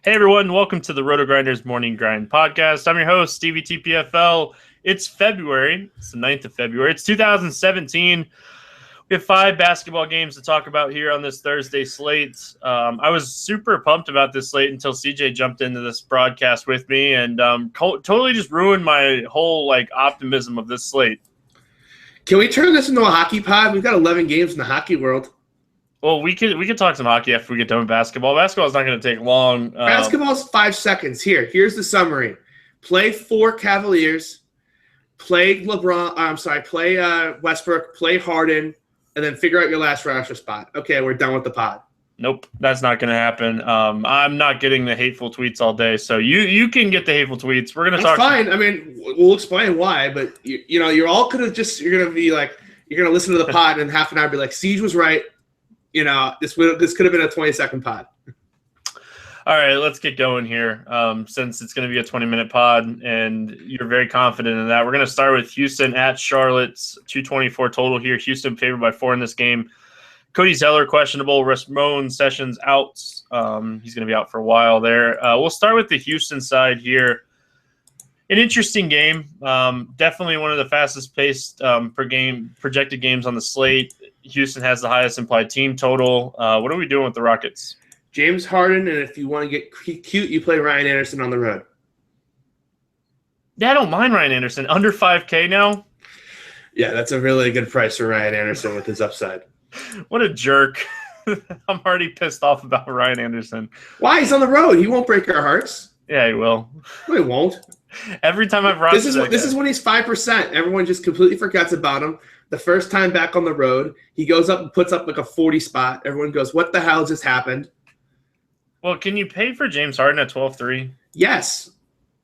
Hey everyone, welcome to the Roto Grinders Morning Grind podcast. I'm your host, Stevie TPFL. It's February. It's the 9th of February. It's 2017. We have 5 basketball games to talk about here on this Thursday slate. I was super pumped about this slate until CJ jumped into this broadcast with me and totally just ruined my whole optimism of this slate. Can we turn this into a hockey pod? We've got 11 games in the hockey world. Well, we could talk some hockey after we get done with basketball. Basketball is not going to take long. Basketball's 5 seconds. Here's the summary: play 4 Cavaliers, play LeBron. Play Westbrook, play Harden, and then figure out your last roster spot. Okay, we're done with the pod. Nope, that's not going to happen. I'm not getting the hateful tweets all day, so you can get the hateful tweets. We're going to talk. Fine. I mean, we'll explain why, but you're all going to listen to the pod and in half an hour be like, Siege was right. This could have been a 20-second pod. All right, let's get going here. Since it's going to be a 20-minute pod, and you're very confident in that, we're going to start with Houston at Charlotte's 224 total here. Houston favored by 4 in this game. Cody Zeller questionable. Ramon Sessions out. He's going to be out for a while there. We'll start with the Houston side here. An interesting game. Definitely one of the fastest paced per game projected games on the slate. Houston has the highest implied team total. What are we doing with the Rockets? James Harden, and if you want to get cute, you play Ryan Anderson on the road. Yeah, I don't mind Ryan Anderson. Under 5K now? Yeah, that's a really good price for Ryan Anderson with his upside. What a jerk. I'm already pissed off about Ryan Anderson. Why? He's on the road. He won't break our hearts. Yeah, he will. No, he won't. Every time I've rostered this is when he's 5%. Everyone just completely forgets about him. The first time back on the road, he goes up and puts up like a 40 spot. Everyone goes, what the hell just happened? Well, can you pay for James Harden at 12-3? Yes.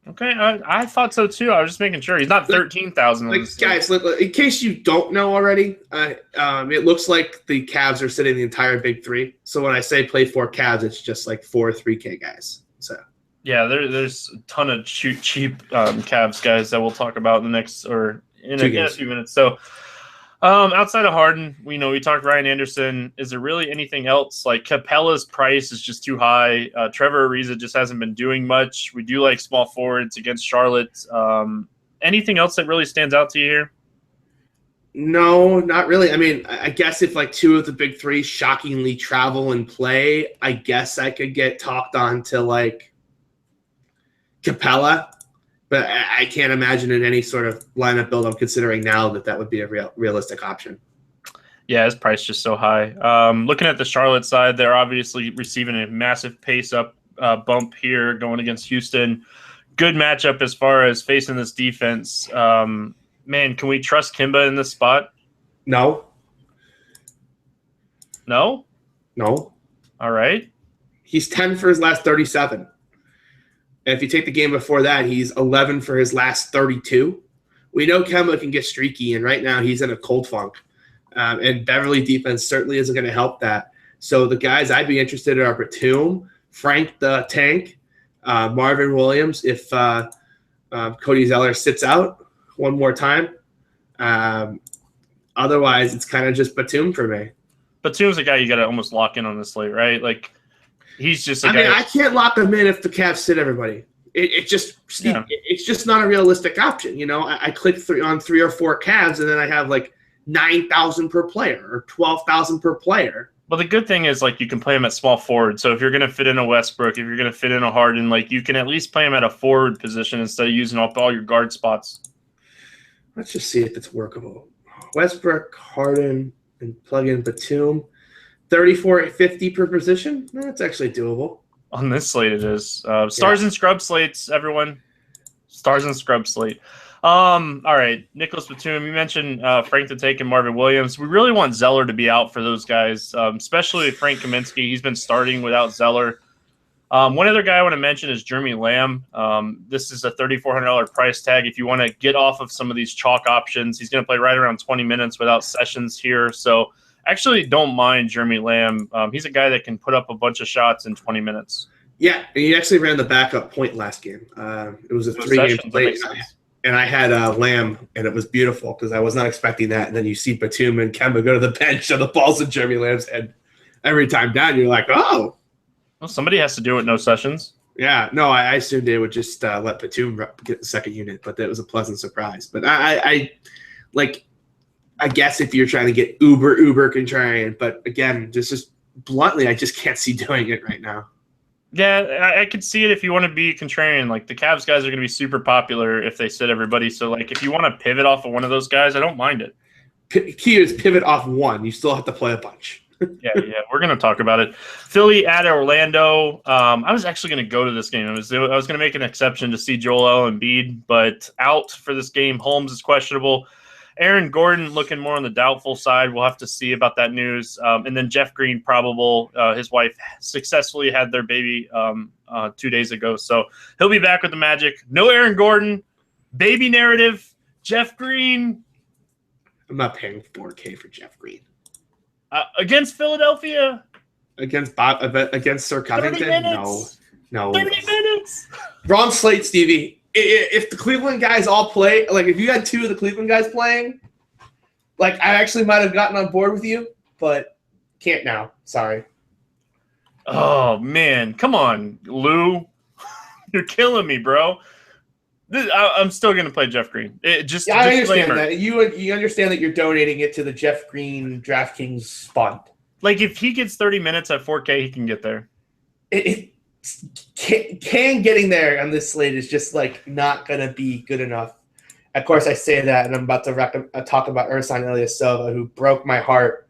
Okay, I thought so too. I was just making sure. He's not 13,000. Guys, in case you don't know already, it looks like the Cavs are sitting the entire Big Three. So when I say play 4 Cavs, it's just like 4 3K guys. So yeah, there's a ton of cheap Cavs guys that we'll talk about in a few minutes. So outside of Harden, we talked Ryan Anderson. Is there really anything else? Like Capella's price is just too high. Trevor Ariza just hasn't been doing much. We do like small forwards against Charlotte. Anything else that really stands out to you here? No, not really. I mean, I guess if 2 of the Big Three shockingly travel and play, I guess I could get talked on to Capella. But I can't imagine in any sort of lineup build I'm considering now that would be a realistic option. Yeah, his price just so high. Looking at the Charlotte side, they're obviously receiving a massive pace up bump here going against Houston. Good matchup as far as facing this defense. Man, can we trust Kemba in this spot? No. No? No. All right. He's 10 for his last 37. And if you take the game before that, he's 11 for his last 32. We know Kemba can get streaky, and right now he's in a cold funk. And Beverly defense certainly isn't going to help that. So the guys I'd be interested in are Batum, Frank the Tank, Marvin Williams, if Cody Zeller sits out one more time. Otherwise, it's kind of just Batum for me. Batum's a guy you got to almost lock in on this slate, right? He's just I mean, I can't lock him in if the Cavs sit everybody. It's just not a realistic option. I click on 3 or 4 Cavs, and then I have 9,000 per player or 12,000 per player. Well, the good thing is you can play him at small forward. So if you're going to fit in a Westbrook, if you're going to fit in a Harden, you can at least play him at a forward position instead of using up all your guard spots. Let's just see if it's workable. Westbrook, Harden, and plug in Batum. 34.50 per position. That's actually doable. On this slate, it is. Stars and scrub slates, everyone. Stars and scrub slate. All right, Nicholas Batum. You mentioned Frank the Tank and Marvin Williams. We really want Zeller to be out for those guys, especially Frank Kaminsky. He's been starting without Zeller. One other guy I want to mention is Jeremy Lamb. This is a $3,400 price tag. If you want to get off of some of these chalk options, he's going to play right around 20 minutes without Sessions here. So actually don't mind Jeremy Lamb. He's a guy that can put up a bunch of shots in 20 minutes. Yeah, and he actually ran the backup point last game. It was a 3-game play, and I had Lamb, and it was beautiful because I was not expecting that. And then you see Batum and Kemba go to the bench, and the ball's in Jeremy Lamb's head every time down. You're like, oh. Well, somebody has to do it, no Sessions. Yeah, no, I assumed they would just let Batum get the second unit, but that was a pleasant surprise. But I like, I guess if you're trying to get uber contrarian, but again, just bluntly, I just can't see doing it right now. Yeah, I could see it if you want to be contrarian. Like the Cavs guys are going to be super popular if they sit everybody. So like if you want to pivot off of one of those guys, I don't mind it. Key is pivot off one. You still have to play a bunch. Yeah, we're going to talk about it. Philly at Orlando. I was actually going to go to this game. I was going to make an exception to see Joel Embiid, but out for this game. Holmes is questionable. Aaron Gordon looking more on the doubtful side. We'll have to see about that news. And then Jeff Green, probable. His wife successfully had their baby 2 days ago. So he'll be back with the Magic. No Aaron Gordon. Baby narrative. Jeff Green. I'm not paying $4K for Jeff Green. Against Philadelphia? Against Sir Covington? No. 30 minutes. Wrong slate, Stevie. If the Cleveland guys all play, like if you had two of the Cleveland guys playing, like I actually might have gotten on board with you, but can't now. Sorry. Oh, man. Come on, Lou. You're killing me, bro. I'm still going to play Jeff Green. I understand that. You understand that you're donating it to the Jeff Green DraftKings fund. Like, if he gets 30 minutes at 4K, he can get there. Getting there on this slate is just, like, not going to be good enough. Of course, I say that, and I'm about to talk about Ersan Ilyasova, who broke my heart.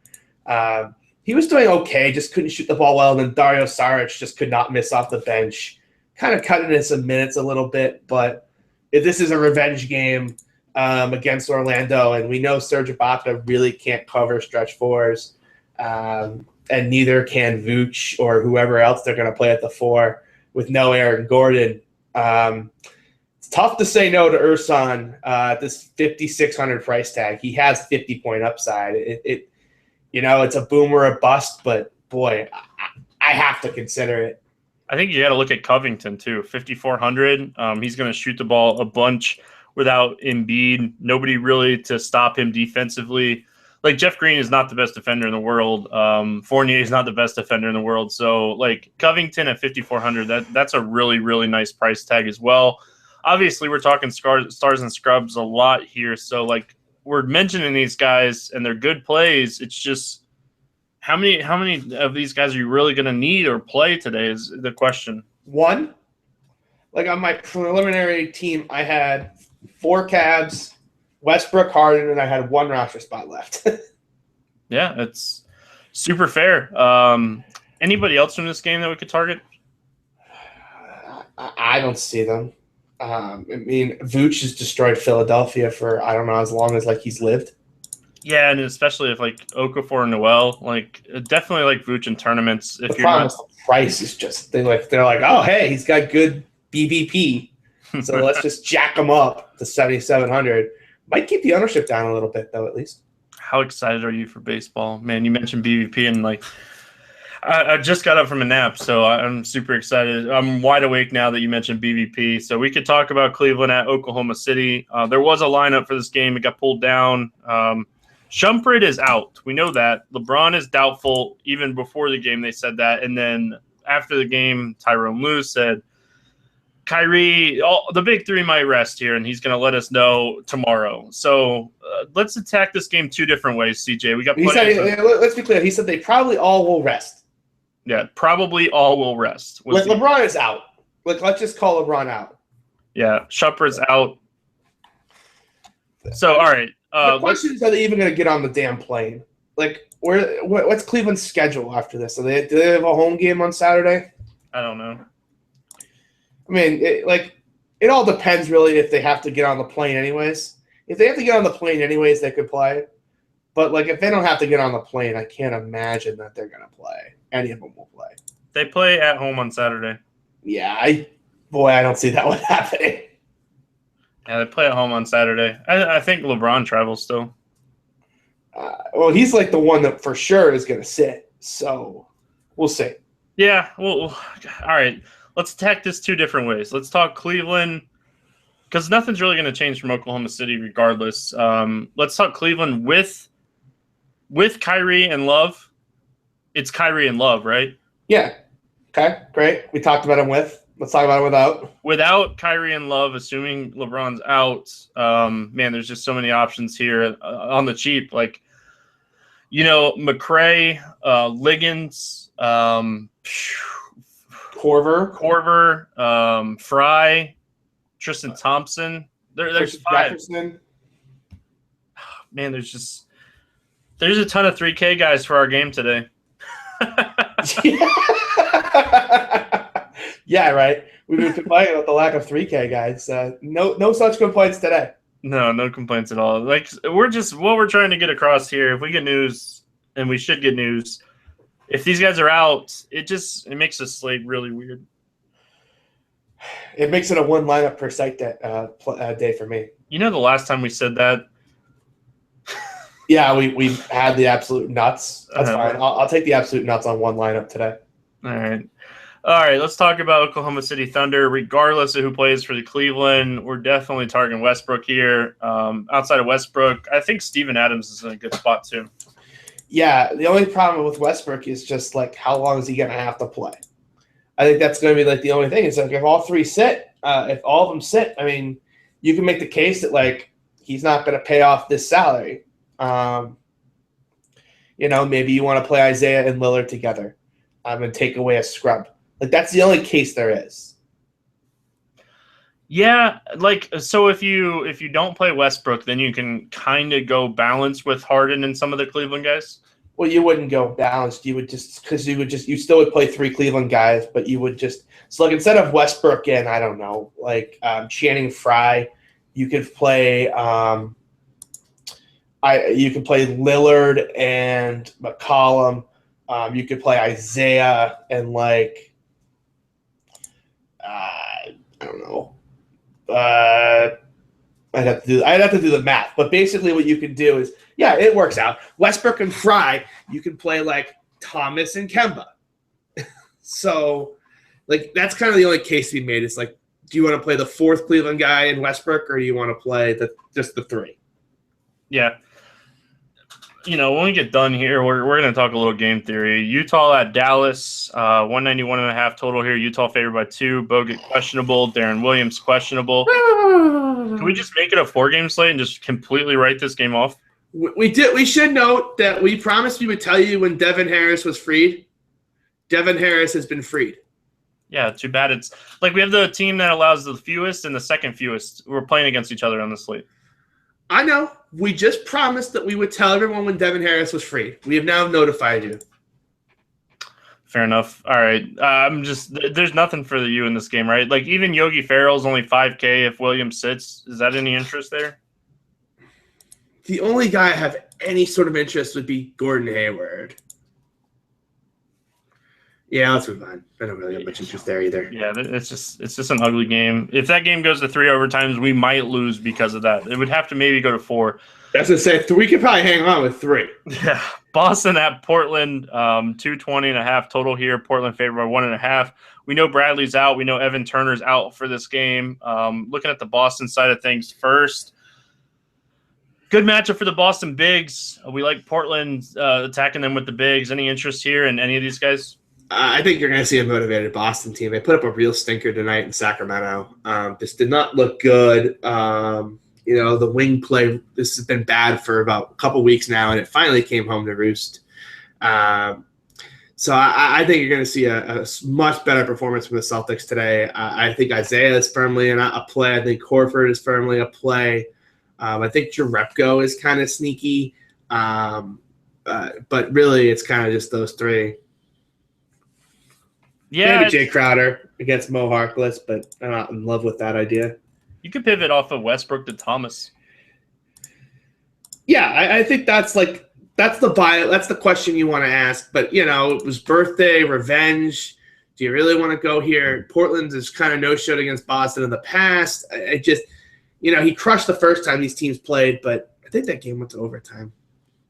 He was doing okay, just couldn't shoot the ball well, and then Dario Saric just could not miss off the bench. Kind of cutting in some minutes a little bit, but if this is a revenge game against Orlando, and we know Serge Ibaka really can't cover stretch fours, and neither can Vooch or whoever else they're going to play at the four with no Aaron Gordon. It's tough to say no to Ersan at this 5,600 price tag. He has 50-point upside. It's a boom or a bust, but boy, I have to consider it. I think you got to look at Covington too. 5,400. He's going to shoot the ball a bunch without Embiid. Nobody really to stop him defensively. Like Jeff Green is not the best defender in the world. Fournier is not the best defender in the world. So like Covington at 5,400, that's a really, really nice price tag as well. Obviously, we're talking stars and scrubs a lot here. So like we're mentioning these guys and they're good plays. It's just how many of these guys are you really going to need or play today is the question. One, like on my preliminary team, I had 4 Cavs, Westbrook, Harden, and I had 1 roster spot left. Yeah, it's super fair. Anybody else from this game that we could target? I don't see them. Vooch has destroyed Philadelphia for I don't know as long as like he's lived. Yeah, and especially if like Okafor and Noel, like definitely like Vooch in tournaments. If the problem is the price is just they're like, oh hey, he's got good BVP, so let's just jack him up to 7,700. Might keep the ownership down a little bit though, at least. How excited are you for baseball, man? You mentioned BVP and like I just got up from a nap, so I'm super excited. I'm wide awake now that you mentioned BVP. So we could talk about Cleveland at Oklahoma City. There was a lineup for this game. It got pulled down. Shumpert is out. We know that. LeBron is doubtful. Even before the game, they said that. And then after the game, Tyrone Lue said, Kyrie, the big three might rest here, and he's going to let us know tomorrow. So let's attack this game 2 different ways, CJ. We got. Let's be clear. He said they probably all will rest. Yeah, probably all will rest. LeBron is out. Let's just call LeBron out. Yeah, Shumpert's out. So all right. The question is, are they even going to get on the damn plane? Like, what's Cleveland's schedule after this? Do they have a home game on Saturday? I don't know. I mean, it all depends really if they have to get on the plane anyways. If they have to get on the plane anyways, they could play. But, like, if they don't have to get on the plane, I can't imagine that they're going to play. Any of them will play. They play at home on Saturday. Yeah, I don't see that one happening. Yeah, they play at home on Saturday. I think LeBron travels still. Well, he's like the one that for sure is going to sit. So we'll see. Yeah. Well, all right. Let's attack this 2 different ways. Let's talk Cleveland because nothing's really going to change from Oklahoma City regardless. Let's talk Cleveland with Kyrie and Love. It's Kyrie and Love, right? Yeah. Okay, great. We talked about him with. Let's talk about it without. Without Kyrie and Love, assuming LeBron's out, man, there's just so many options here on the cheap. Like, McRae, Liggins, Korver, Fry, Tristan Thompson. There's five. Jefferson. Man, there's a ton of 3K guys for our game today. Yeah, right. We've been complaining about the lack of 3K guys. No such complaints today. No complaints at all. Like, what we're trying to get across here. If we get news, and we should get news, if these guys are out, it makes the slate really weird. It makes it a one lineup per site day for me. The last time we said that. Yeah, we had the absolute nuts. That's fine. I'll take the absolute nuts on one lineup today. All right. Let's talk about Oklahoma City Thunder. Regardless of who plays for the Cleveland, we're definitely targeting Westbrook here. Outside of Westbrook, I think Steven Adams is in a good spot too. Yeah, the only problem with Westbrook is just like how long is he going to have to play? I think that's going to be like the only thing. It's like if all three sit, if all of them sit, I mean, you can make the case that like he's not going to pay off this salary. Maybe you want to play Isaiah and Lillard together and take away a scrub. Like that's the only case there is. Yeah, so if you don't play Westbrook, then you can kind of go balance with Harden and some of the Cleveland guys. Well, you wouldn't go balanced. You would you still would play three Cleveland guys, but you would instead of Westbrook and I don't know, Channing Frye, you could play you could play Lillard and McCollum. You could play Isaiah and I don't know. I'd have to do the math, but basically what you can do is, yeah, it works out. Westbrook and Fry, you can play like Thomas and Kemba. So, that's kind of the only case to be made. It's like, do you want to play the fourth Cleveland guy in Westbrook, or do you want to play just the three? Yeah. When we get done here, we're going to talk a little game theory. Utah at Dallas, 191.5 total here. Utah favored by 2. Bogut questionable. Darren Williams questionable. Can we just make it a 4-game slate and just completely write this game off? We did. We should note that we promised we would tell you when Devin Harris was freed. Devin Harris has been freed. Yeah, too bad. It's like we have the team that allows the fewest and the second fewest. We're playing against each other on the slate. I know. We just promised that we would tell everyone when Devin Harris was free. We have now notified you. Fair enough. All right. There's nothing for you in this game, right? Like even Yogi Ferrell's only 5K if Williams sits. Is that any interest there? The only guy I have any sort of interest would be Gordon Hayward. Yeah, let's move on. I don't really have much interest there either. Yeah, it's just an ugly game. If that game goes to 3 overtimes, we might lose because of that. It would have to maybe go to 4. That's to say, we could probably hang on with 3. Yeah, Boston at Portland, 220.5 total here. Portland favored by 1.5. We know Bradley's out. We know Evan Turner's out for this game. Looking at the Boston side of things first. Good matchup for the Boston Bigs. We like Portland attacking them with the Bigs. Any interest here in any of these guys? I think you're going to see a motivated Boston team. They put up a real stinker tonight in Sacramento. This did not look good. The wing play, this has been bad for about a couple weeks now, and it finally came home to roost. So I think you're going to see a much better performance from the Celtics today. I think Isaiah is firmly a play. I think Horford is firmly a play. I think Jerebko is kind of sneaky. But really, it's kind of just those 3. Yeah, maybe Jay Crowder against Mo Harkless, but I'm not in love with that idea. You could pivot off of Westbrook to Thomas. Yeah, I think that's the question you want to ask. But it was birthday revenge. Do you really want to go here? Portland is kind of no-showed against Boston in the past. He crushed the first time these teams played, but I think that game went to overtime.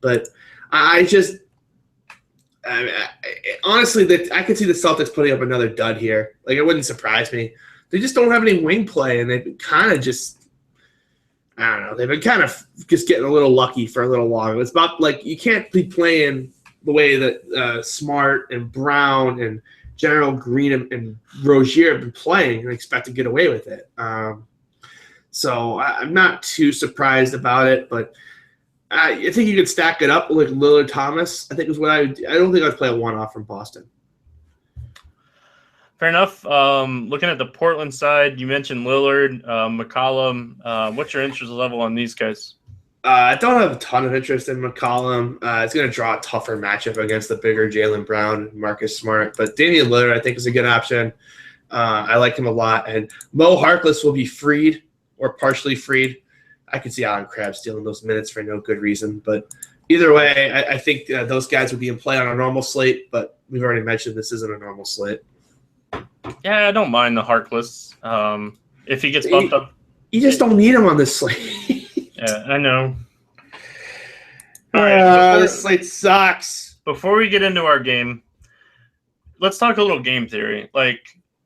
But honestly, I could see the Celtics putting up another dud here. It wouldn't surprise me. They just don't have any wing play, and they've been kind of I don't know. They've been kind of just getting a little lucky for a little long. It's about you can't be playing the way that Smart and Brown and General Green and Rozier have been playing and expect to get away with it. So I'm not too surprised about it, but I think you could stack it up with Lillard Thomas. I think is what I don't think I'd play a one-off from Boston. Fair enough. Looking at the Portland side, you mentioned Lillard, McCollum. What's your interest level on these guys? I don't have a ton of interest in McCollum. It's going to draw a tougher matchup against the bigger Jaylen Brown, Marcus Smart. But Damian Lillard, I think, is a good option. I like him a lot. And Mo Harkless will be freed or partially freed. I could see Allen Crabbe stealing those minutes for no good reason. But either way, I think those guys would be in play on a normal slate. But we've already mentioned this isn't a normal slate. Yeah, I don't mind the Harkless. If he gets bumped up. You just don't need him on this slate. Yeah, I know. All right, this slate sucks. Before we get into our game, let's talk a little game theory. Like,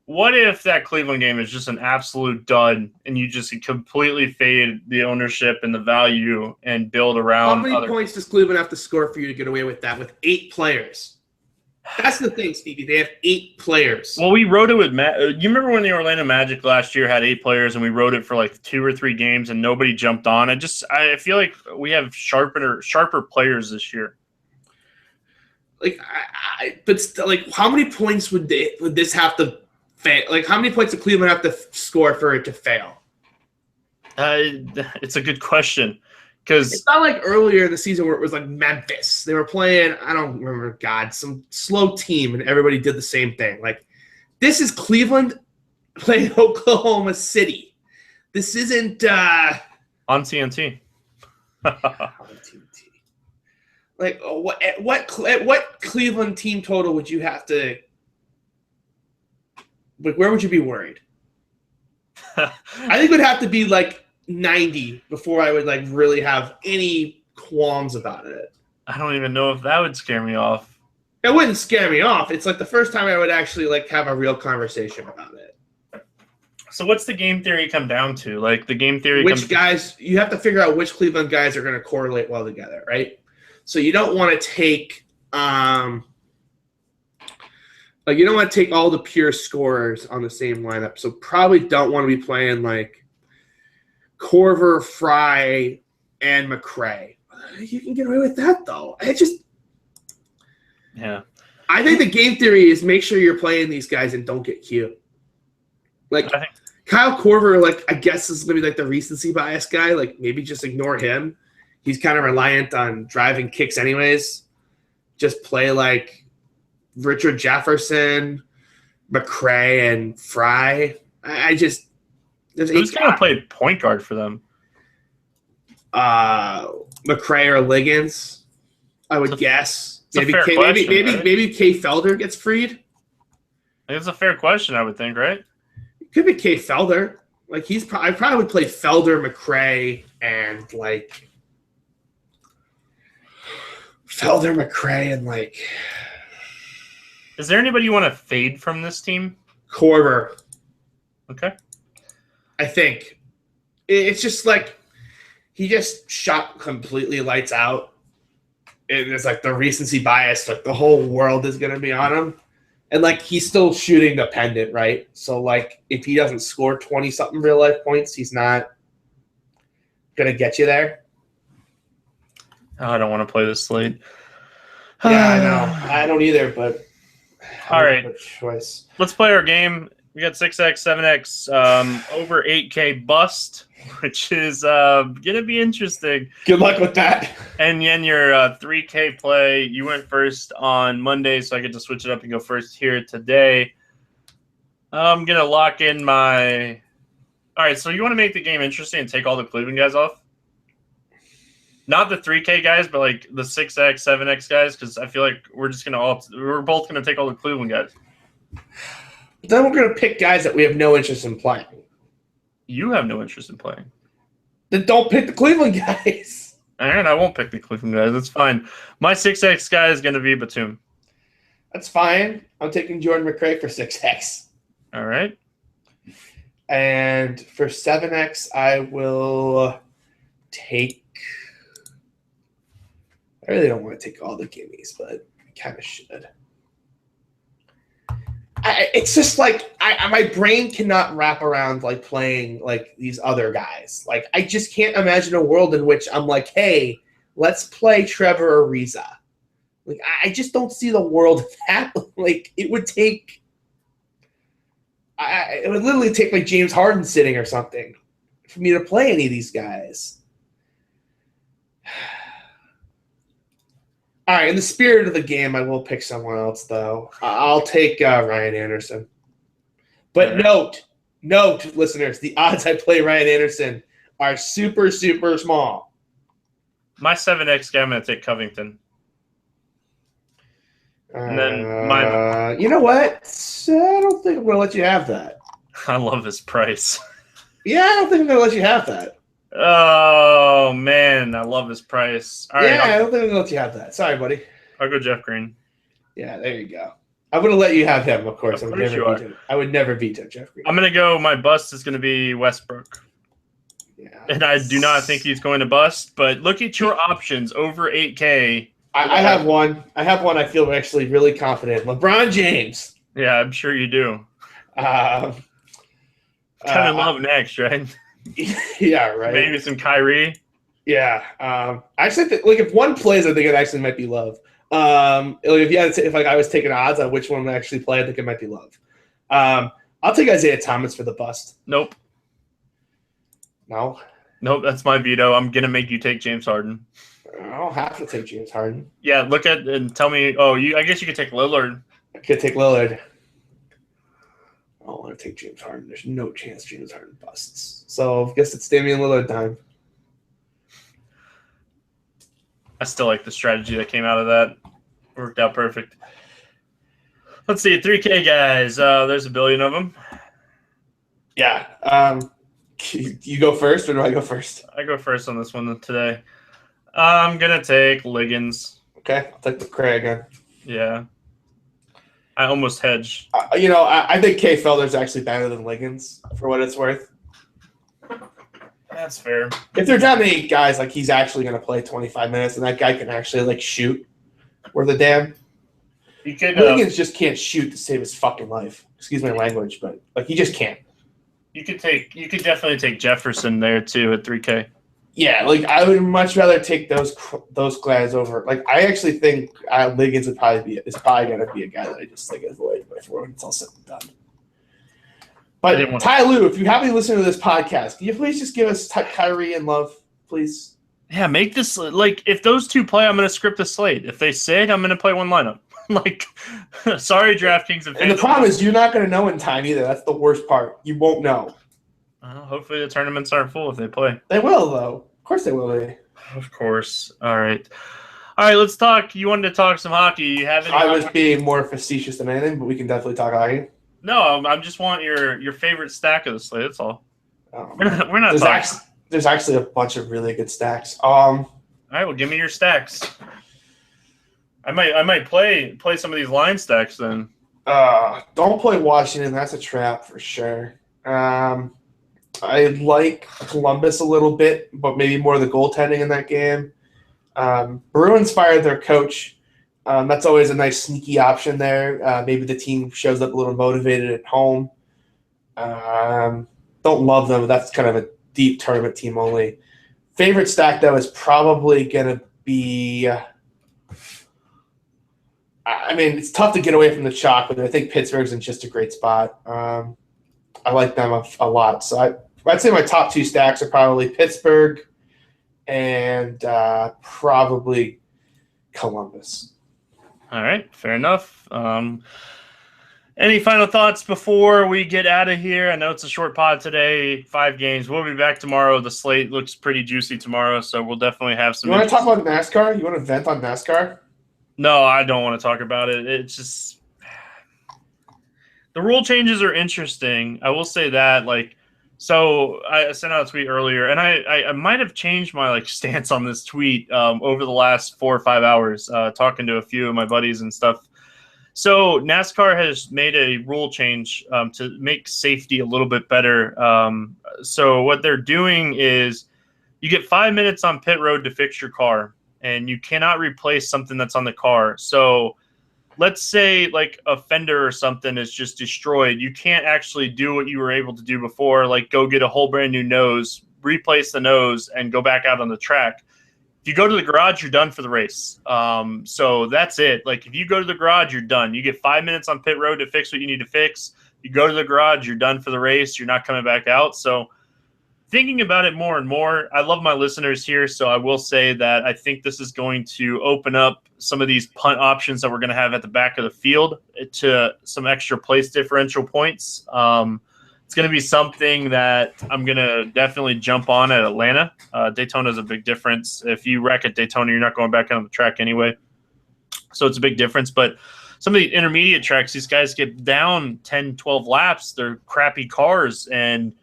what if that Cleveland game is just an absolute dud and you just completely fade the ownership and the value and build around? How many points does Cleveland have to score for you to get away with that with 8 players? That's the thing, Stevie. They have 8 players. Well, we wrote it with you remember when the Orlando Magic last year had 8 players and we wrote it for like 2 or 3 games and nobody jumped on? I feel like we have sharper players this year. Like, but still, like, how many points would this have to fail? Like, how many points did Cleveland have to score for it to fail? It's a good question. Because it's not like earlier in the season where it was like Memphis. They were playing, I don't remember, some slow team, and everybody did the same thing. Like, this is Cleveland playing Oklahoma City. This isn't on TNT. Like, what Cleveland team total would you have to? Like, where would you be worried? I think it would have to be like 90 before I would like really have any qualms about it. I don't even know if that would scare me off. It wouldn't scare me off. It's like the first time I would actually like have a real conversation about it. So what's the game theory come down to? Like the game theory guys, you have to figure out which Cleveland guys are going to correlate well together, right? So you don't want to take you don't want to take all the pure scorers on the same lineup. So probably don't want to be playing like Korver, Fry, and McRae. You can get away with that, though. I think the game theory is make sure you're playing these guys and don't get cute. Like, Kyle Korver, like, I guess is going to be like the recency bias guy. Like, maybe just ignore him. He's kind of reliant on driving kicks anyways. Just play like Richard Jefferson, McRae, and Fry. Who's going to play point guard for them? McRae or Liggins, I would guess. Maybe Kay Felder gets freed. I think it's a fair question, I would think, right? It could be Kay Felder. Like I probably would play Felder, McRae, and like Felder, McRae, and like. Is there anybody you want to fade from this team? Korver. Okay. I think it's just like he just shot completely lights out. And it's like the recency bias, like the whole world is going to be on him. And like he's still shooting the pendant, right? So like if he doesn't score 20-something real life points, he's not going to get you there. Oh, I don't want to play this slate. Yeah, I know. I don't either, but all right. Choice. Let's play our game. We got 6X, 7X, over 8K bust, which is going to be interesting. Good luck with that. And then your 3K play, you went first on Monday, so I get to switch it up and go first here today. I'm going to lock in my – all right, so you want to make the game interesting and take all the Cleveland guys off? Not the 3K guys, but like the 6X, 7X guys, because I feel like we're both going to take all the Cleveland guys. Then we're going to pick guys that we have no interest in playing. You have no interest in playing. Then don't pick the Cleveland guys. All right, I won't pick the Cleveland guys. That's fine. My 6X guy is going to be Batum. That's fine. I'm taking Jordan McRae for 6X. All right. And for 7X, I will take – I really don't want to take all the gimmies, but I kind of should. it's just like my brain cannot wrap around like playing like these other guys. Like I just can't imagine a world in which I'm like, hey, let's play Trevor Ariza. Like I just don't see the world of that. Like it would literally take like James Harden sitting or something for me to play any of these guys. All right, in the spirit of the game, I will pick someone else, though. I'll take Ryan Anderson. But note, listeners, the odds I play Ryan Anderson are super, super small. My 7X guy, I'm going to take Covington. And then you know what? I don't think I'm going to let you have that. I love his price. Yeah, I don't think I'm going to let you have that. Oh, man, I love his price. All right, I don't think I'm going to let you have that. Sorry, buddy. I'll go Jeff Green. Yeah, there you go. I'm going to let you have him, of course. Of course you are. I would never veto Jeff Green. I'm going to go, my bust is going to be Westbrook. Yeah. And I do not think he's going to bust, but look at your options over 8K. I have one. I feel actually really confident. LeBron James. Yeah, I'm sure you do. Kevin Love next, right? Yeah, right. Maybe some Kyrie. Yeah. I actually think, like, if one plays, I think it actually might be Love. If I was taking odds on which one would actually play, I think it might be Love. I'll take Isaiah Thomas for the bust. Nope. No. Nope, that's my veto. I'm gonna make you take James Harden. I don't have to take James Harden. Yeah, look at and tell me. Oh, I guess you could take Lillard. I could take Lillard. I don't want to take James Harden. There's no chance James Harden busts. So I guess it's Damian Lillard time. I still like the strategy that came out of that. Worked out perfect. Let's see, 3K guys. There's a billion of them. Yeah. You go first, or do I go first? I go first on this one today. I'm gonna take Liggins. Okay, I'll take McCray again. Yeah. I almost hedged. I think Kay Felder's actually better than Liggins for what it's worth. That's fair. If they're down to 8 guys, like he's actually going to play 25 minutes, and that guy can actually like shoot. Where the damn Liggins just can't shoot to save his fucking life. Excuse my language, but like he just can't. You could definitely take Jefferson there too at 3K. Yeah, like I would much rather take those guys over. Like I actually think Liggins is probably going to be a guy that I just like avoid before it's all said and done. But Ty Lue, if you haven't listened to this podcast, can you please just give us Kyrie and Love, please? Yeah, make this like if those two play, I'm going to script the slate. If they sit, I'm going to play one lineup. Like, sorry, DraftKings and the problem is you're not going to know in time either. That's the worst part. You won't know. Hopefully the tournaments aren't full if they play. They will, though. Of course they will be. Of course. All right, let's talk. You wanted to talk some hockey. You have any I was being more facetious than anything, but we can definitely talk hockey. No, I just want your favorite stack of the slate. That's all. We're not talking. There's actually a bunch of really good stacks. All right, well, give me your stacks. I might play some of these line stacks then. Don't play Washington. That's a trap for sure. I like Columbus a little bit, but maybe more the goaltending in that game. Bruins fired their coach. That's always a nice sneaky option there. Maybe the team shows up a little motivated at home. Don't love them, but that's kind of a deep tournament team only. Favorite stack, though, is probably going to be it's tough to get away from the chalk, but I think Pittsburgh's in just a great spot. I like them a lot. So I'd say my top 2 stacks are probably Pittsburgh and probably Columbus. All right, fair enough. Any final thoughts before we get out of here? I know it's a short pod today, 5 games. We'll be back tomorrow. The slate looks pretty juicy tomorrow, so we'll definitely have some. You want to talk about NASCAR? You want to vent on NASCAR? No, I don't want to talk about it. It's just the rule changes are interesting. I will say that, so I sent out a tweet earlier, and I might have changed my stance on this tweet over the last 4 or 5 hours, talking to a few of my buddies and stuff. So NASCAR has made a rule change to make safety a little bit better. So what they're doing is you get 5 minutes on pit road to fix your car, and you cannot replace something that's on the car. So let's say like a fender or something is just destroyed. You can't actually do what you were able to do before, like go get a whole brand new nose, replace the nose, and go back out on the track. If you go to the garage, you're done for the race. So that's it. Like if you go to the garage, you're done. You get 5 minutes on pit road to fix what you need to fix. You go to the garage, you're done for the race. You're not coming back out. So thinking about it more and more, I love my listeners here, so I will say that I think this is going to open up some of these punt options that we're going to have at the back of the field to some extra place differential points. It's going to be something that I'm going to definitely jump on at Atlanta. Daytona is a big difference. If you wreck at Daytona, you're not going back on the track anyway. So it's a big difference. But some of the intermediate tracks, these guys get down 10, 12 laps. They're crappy cars, and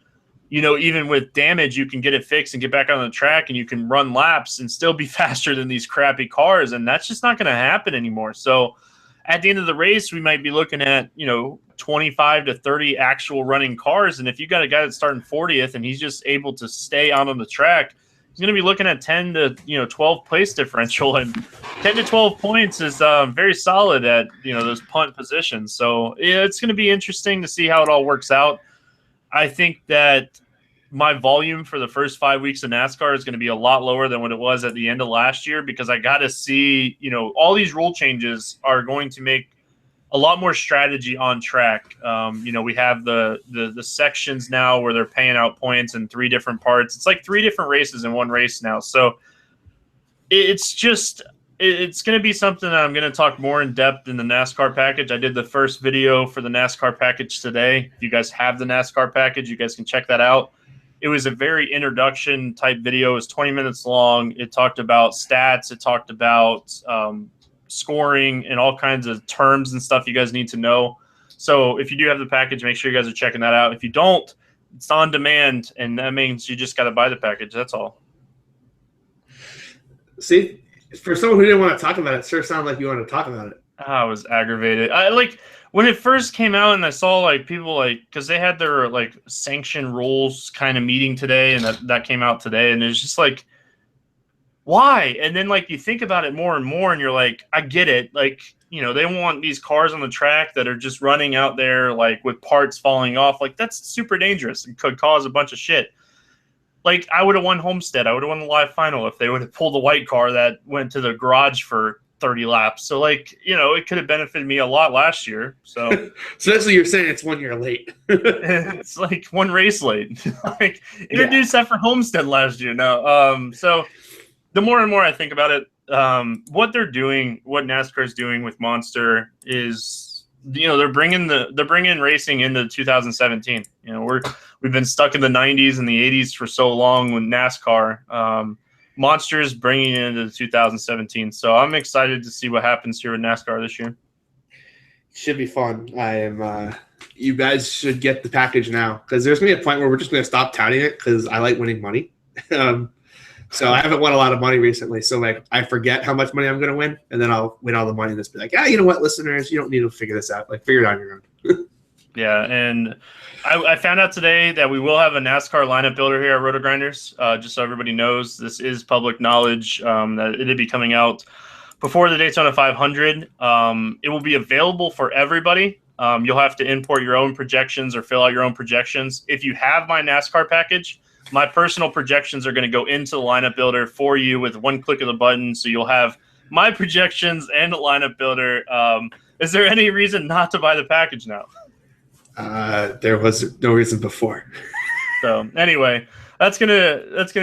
even with damage, you can get it fixed and get back on the track, and you can run laps and still be faster than these crappy cars. And that's just not going to happen anymore. So at the end of the race, we might be looking at, 25 to 30 actual running cars. And if you got a guy that's starting 40th and he's just able to stay out on the track, he's going to be looking at 10 to 12 place differential, and 10 to 12 points is very solid at those punt positions. So it's going to be interesting to see how it all works out. I think that my volume for the first 5 weeks of NASCAR is going to be a lot lower than what it was at the end of last year, because I got to see, all these rule changes are going to make a lot more strategy on track. We have the sections now where they're paying out points in 3 different parts. It's like 3 different races in one race now. So it's going to be something that I'm going to talk more in depth in the NASCAR package. I did the first video for the NASCAR package today. If you guys have the NASCAR package, you guys can check that out. It was a very introduction type video. It was 20 minutes long. It talked about stats. It talked about scoring and all kinds of terms and stuff you guys need to know. So if you do have the package, make sure you guys are checking that out. If you don't, it's on demand, and that means you just got to buy the package. That's all. See, for someone who didn't want to talk about it sure sounded like you wanted to talk about it. I was aggravated. When it first came out and I saw people because they had their sanction rules kind of meeting today, and that came out today, and it's just why? And then you think about it more and more, and you're like, I get it. They want these cars on the track that are just running out there with parts falling off. That's super dangerous and could cause a bunch of shit. I would have won Homestead. I would have won the live final if they would have pulled the white car that went to the garage for 30 laps. So it could have benefited me a lot last year. So so that's what you're saying. It's 1 year late. It's 1 race late. Introduced that for Homestead last year. No. So the more and more I think about it, what they're doing, what NASCAR is doing with Monster is, they're bringing racing into 2017. We've been stuck in the 90s and the 80s for so long with NASCAR. Monster's bringing it into 2017. So I'm excited to see what happens here with NASCAR this year. Should be fun. You guys should get the package now, because there's going to be a point where we're just going to stop touting it because I like winning money. So I haven't won a lot of money recently. So I forget how much money I'm going to win, and then I'll win all the money and just be like, you know what, listeners, you don't need to figure this out. Figure it out on your own. Yeah, and I found out today that we will have a NASCAR lineup builder here at Roto Grinders. Just so everybody knows, this is public knowledge that it'll be coming out before the Daytona 500. It will be available for everybody. You'll have to import your own projections or fill out your own projections. If you have my NASCAR package, my personal projections are going to go into the lineup builder for you with one click of the button. So you'll have my projections and the lineup builder. Is there any reason not to buy the package now? There was no reason before. So anyway, that's gonna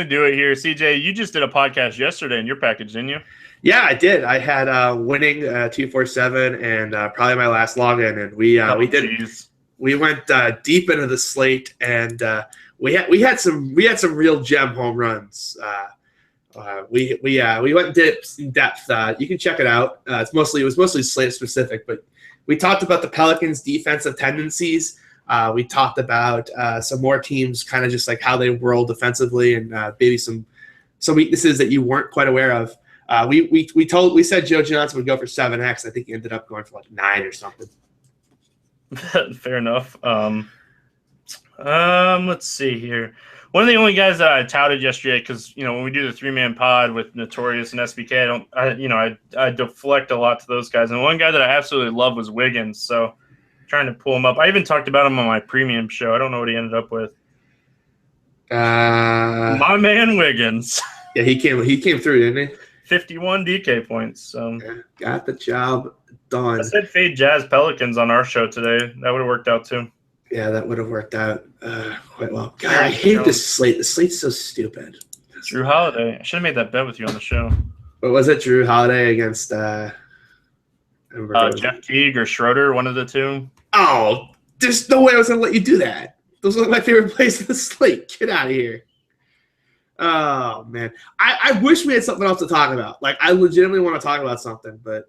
do it here. CJ, you just did a podcast yesterday in your package, didn't you? Yeah, I did. I had winning 247 and probably my last login, and we went deep into the slate, and we had some real gem home runs. We went in depth. You can check it out. It was mostly slate specific, but we talked about the Pelicans' defensive tendencies. We talked about some more teams, kind of just how they whirl defensively, and maybe some weaknesses that you weren't quite aware of. We said Joe Johnson would go for 7X. I think he ended up going for 9 or something. Fair enough. Let's see here. One of the only guys that I touted yesterday, because when we do the 3-man pod with Notorious and SBK, I deflect a lot to those guys. And one guy that I absolutely love was Wiggins. So trying to pull him up. I even talked about him on my premium show. I don't know what he ended up with. My man Wiggins. Yeah, he came through, didn't he? 51 DK points. So yeah, got the job done. I said fade Jazz Pelicans on our show today. That would have worked out too. Yeah, that would have worked out quite well. God, I hate this slate. The slate's so stupid. Jrue Holiday. I should have made that bet with you on the show. What was it? Jrue Holiday against Jeff Teague or Schroeder, one of the two. Oh, there's no way I was going to let you do that. Those are my favorite plays in the slate. Get out of here. Oh, man. I wish we had something else to talk about. Like, I legitimately want to talk about something, but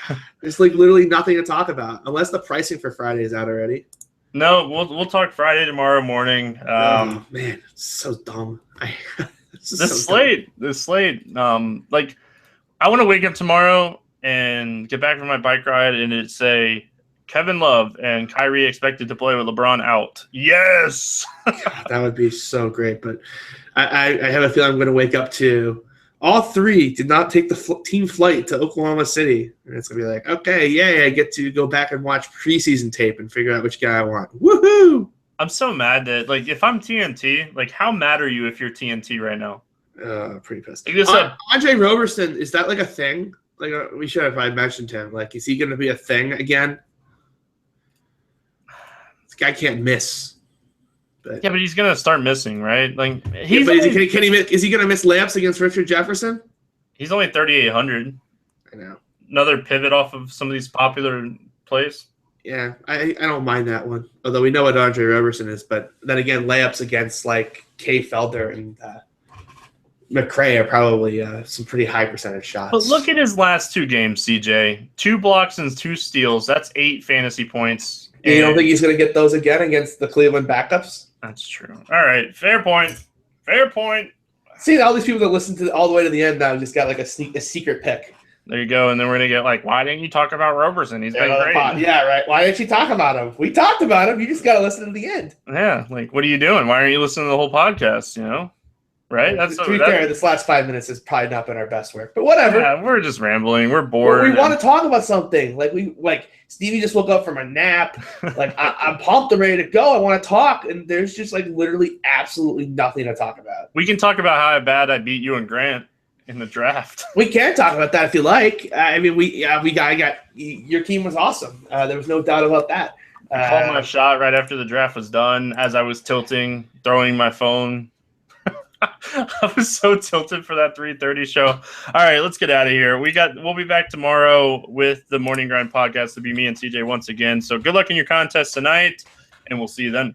God, there's like literally nothing to talk about unless the pricing for Friday is out already. No, we'll talk Friday tomorrow morning. Oh, man, it's so dumb. The slate. Like, I want to wake up tomorrow and get back from my bike ride and it say Kevin Love and Kyrie expected to play with LeBron out. Yes! God, that would be so great, but I have a feeling I'm going to wake up to all three did not take the team flight to Oklahoma City. And it's going to be like, okay, yay, I get to go back and watch preseason tape and figure out which guy I want. Woohoo! I'm so mad that, like, if I'm TNT, like, how mad are you if you're TNT right now? Pretty pissed. Like Andre Roberson, is that like a thing? Like, we should have probably mentioned him. Like, is he going to be a thing again? This guy can't miss. But, yeah, but he's gonna start missing, right? Like, is he gonna miss layups against Richard Jefferson? He's only 3,800. I know. Another pivot off of some of these popular plays. Yeah, I don't mind that one. Although we know what Andre Roberson is, but then again, layups against like Kay Felder and McRae are probably some pretty high percentage shots. But look at his last two games, CJ. 2 blocks and 2 steals. That's 8 fantasy points. You don't think he's going to get those again against the Cleveland backups? That's true. All right, fair point. Fair point. See, all these people that listen to all the way to the end now just got like a secret pick. There you go, and then we're gonna get like, why didn't you talk about Roberson? He's been great. Yeah, right. Why didn't you talk about him? We talked about him. You just got to listen to the end. Yeah, like, what are you doing? Why aren't you listening to the whole podcast? Right? To be fair, this last 5 minutes has probably not been our best work, but whatever. Yeah, we're just rambling. We're bored. We want to talk about something. Like Stevie just woke up from a nap. Like I'm pumped and ready to go. I want to talk, and there's just like literally absolutely nothing to talk about. We can talk about how bad I beat you and Grant in the draft. We can talk about that if you like. I mean, your team was awesome. There was no doubt about that. I called my shot right after the draft was done. As I was tilting, throwing my phone. I was so tilted for that 3:30 show. All right, let's get out of here. We'll be back tomorrow with the Morning Grind podcast. It'll be me and CJ once again. So good luck in your contest tonight, and we'll see you then.